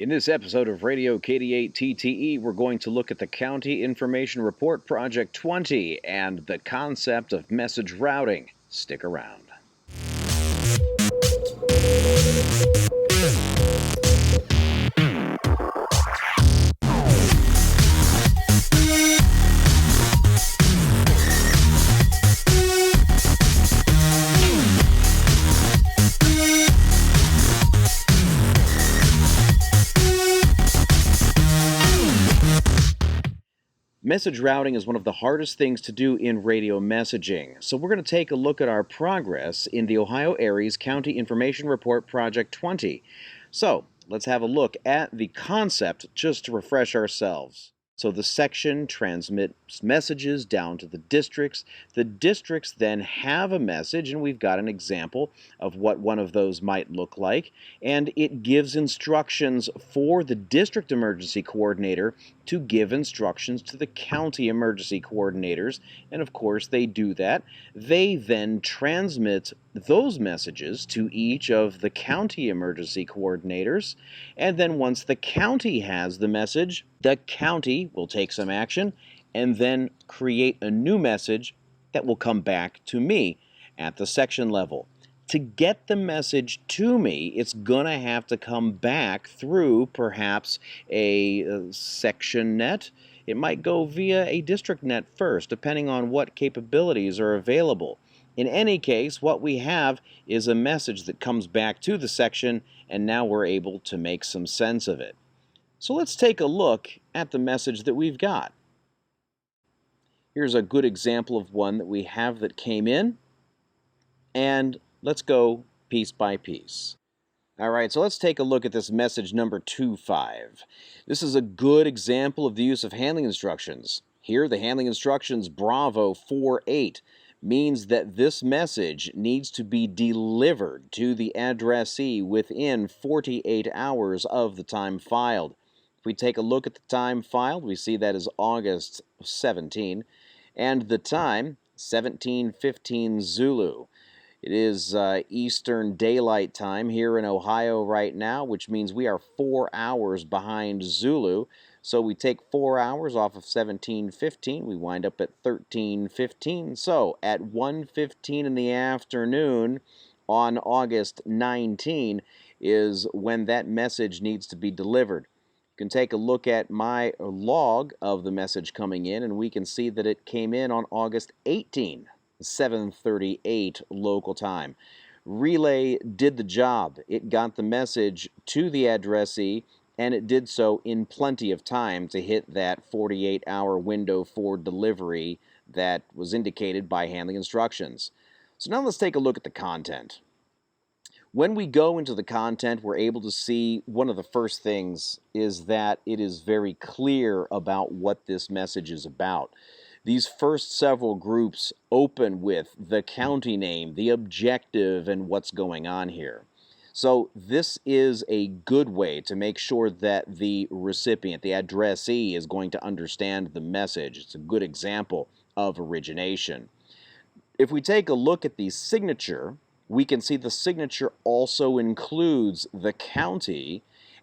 In this episode of Radio KD8TTE, we're going to look at the County Information Report Project 20 and the concept of message routing. Stick around. Message routing is one of the hardest things to do in radio messaging, so we're going to take a look at our progress in the Ohio Aries County Information Report Project 20. So, let's have a look at the concept just to refresh ourselves. So the section transmits messages down to the districts. The districts then have a message, and we've got an example of what one of those might look like. And it gives instructions for the district emergency coordinator to give instructions to the county emergency coordinators. And of course, they do that. They then transmit those messages to each of the county emergency coordinators. And then once the county has the message, the county will take some action and then create a new message that will come back to me at the section level. To get the message to me, it's going to have to come back through perhaps a section net. It might go via a district net first, depending on what capabilities are available. In any case, what we have is a message that comes back to the section, and now we're able to make some sense of it. So let's take a look at the message that we've got. Here's a good example of one that we have that came in, and let's go piece by piece. All right, so let's take a look at this message number 25. This is a good example of the use of handling instructions. Here, the handling instructions Bravo 48 means that this message needs to be delivered to the addressee within 48 hours of the time filed. If we take a look at the time filed, we see that is August 17, and the time, 17:15 Zulu. It is Eastern Daylight Time here in Ohio right now, which means we are 4 hours behind Zulu. So we take 4 hours off of 17:15, we wind up at 13:15. So at 1:15 in the afternoon on August 19 is when that message needs to be delivered. You can take a look at my log of the message coming in, and we can see that it came in on August 18. 7:38 local time. Relay did the job. It got the message to the addressee, and it did so in plenty of time to hit that 48-hour window for delivery that was indicated by handling instructions. So now let's take a look at the content. When we go into the content, we're able to see one of the first things is that it is very clear about what this message is about. These first several groups open with the county name, the objective, and what's going on here. So this is a good way to make sure that the recipient, the addressee, is going to understand the message. It's a good example of origination. If we take a look at the signature, we can see the signature also includes the county.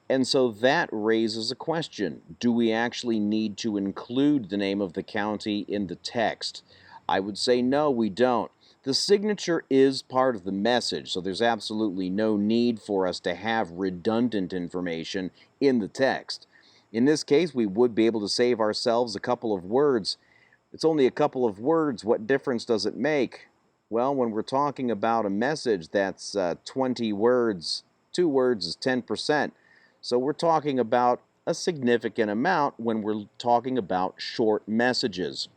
And so that raises a question. Do we actually need to include the name of the county in the text? I would say no, we don't. The signature is part of the message, so there's absolutely no need for us to have redundant information in the text. In this case, we would be able to save ourselves a couple of words. It's only a couple of words. What difference does it make? Well, when we're talking about a message that's 20 words, 2 words is 10%. So we're talking about a significant amount when we're talking about short messages.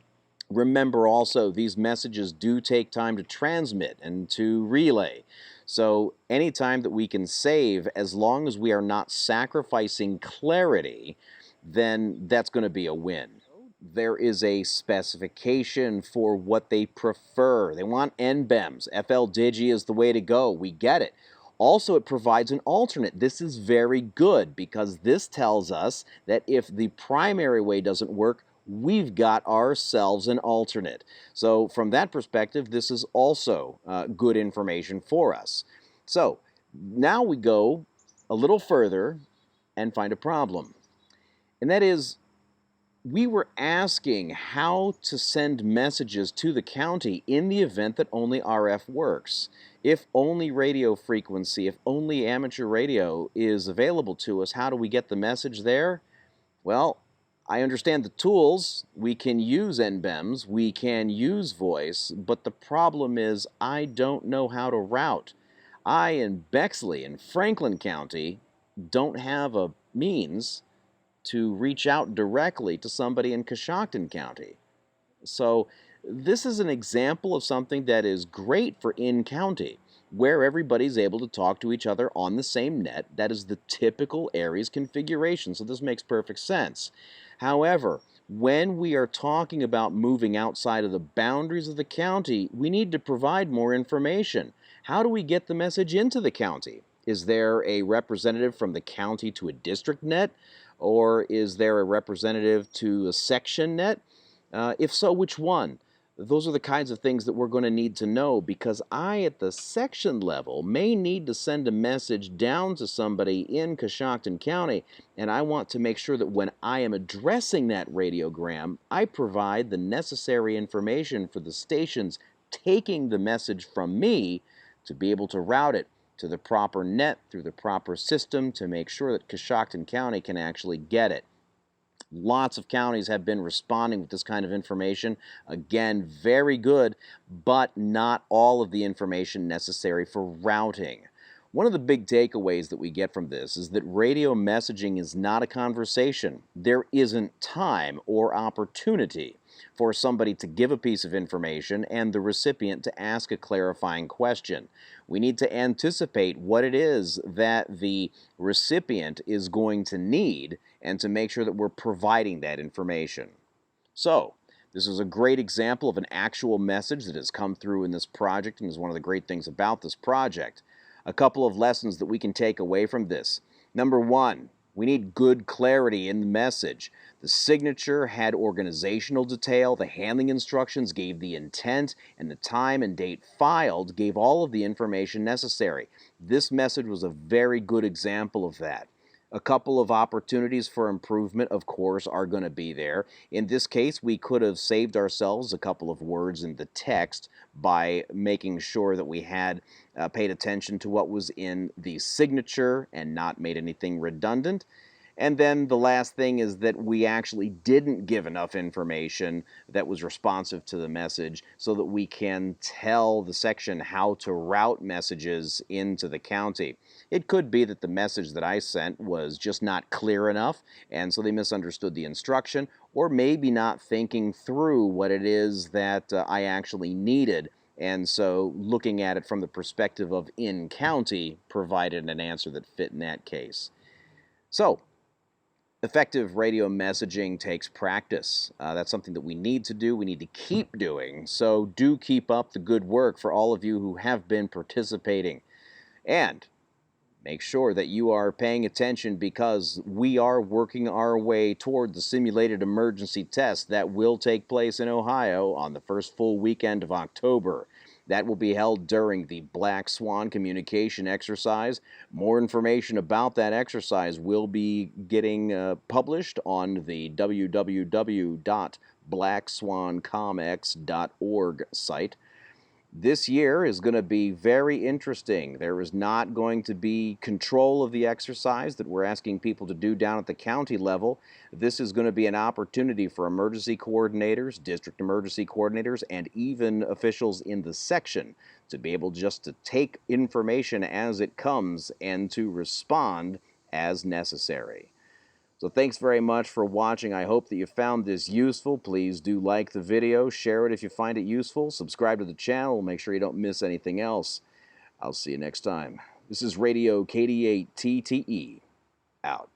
Remember also, these messages do take time to transmit and to relay. So any time that we can save, as long as we are not sacrificing clarity, then that's going to be a win. There is a specification for what they prefer. They want NBEMs. FL-Digi is the way to go. We get it. Also, it provides an alternate. This is very good because this tells us that if the primary way doesn't work, we've got ourselves an alternate. So from that perspective, this is also good information for us. So now we go a little further and find a problem. And that is, we were asking how to send messages to the county in the event that only RF works. If only radio frequency, if only amateur radio is available to us, how do we get the message there? Well, I understand the tools. We can use NBEMs, we can use voice, but the problem is I don't know how to route. I in Bexley in Franklin County don't have a means to reach out directly to somebody in Coshocton County. So this is an example of something that is great for in-county, where everybody's able to talk to each other on the same net. That is the typical Aries configuration, so this makes perfect sense. However, when we are talking about moving outside of the boundaries of the county, we need to provide more information. How do we get the message into the county? Is there a representative from the county to a district net? Or is there a representative to a section net? If so, which one? Those are the kinds of things that we're going to need to know, because I, at the section level, may need to send a message down to somebody in Coshocton County, and I want to make sure that when I am addressing that radiogram, I provide the necessary information for the stations taking the message from me to be able to route it to the proper net through the proper system to make sure that Coshocton County can actually get it. Lots of counties have been responding with this kind of information. Again, very good, but not all of the information necessary for routing. One of the big takeaways that we get from this is that radio messaging is not a conversation. There isn't time or opportunity for somebody to give a piece of information and the recipient to ask a clarifying question. We need to anticipate what it is that the recipient is going to need and to make sure that we're providing that information. So, this is a great example of an actual message that has come through in this project and is one of the great things about this project. A couple of lessons that we can take away from this. Number one, we need good clarity in the message. The signature had organizational detail, the handling instructions gave the intent, and the time and date filed gave all of the information necessary. This message was a very good example of that. A couple of opportunities for improvement, of course, are going to be there. In this case, we could have saved ourselves a couple of words in the text by making sure that we had paid attention to what was in the signature and not made anything redundant. And then the last thing is that we actually didn't give enough information that was responsive to the message so that we can tell the section how to route messages into the county. It could be that the message that I sent was just not clear enough, and so they misunderstood the instruction, or maybe not thinking through what it is that I actually needed, and so looking at it from the perspective of in-county provided an answer that fit in that case. So, effective radio messaging takes practice. That's something that we need to do, we need to keep doing, so do keep up the good work for all of you who have been participating. And make sure that you are paying attention, because we are working our way toward the simulated emergency test that will take place in Ohio on the first full weekend of October. That will be held during the Black Swan communication exercise. More information about that exercise will be getting published on the www.blackswancomex.org site. This year is going to be very interesting. There is not going to be control of the exercise that we're asking people to do down at the county level. This is going to be an opportunity for emergency coordinators, district emergency coordinators, and even officials in the section to be able just to take information as it comes and to respond as necessary. So thanks very much for watching. I hope that you found this useful. Please do like the video, share it if you find it useful, subscribe to the channel, make sure you don't miss anything else. I'll see you next time. This is Radio KD8TTE, out.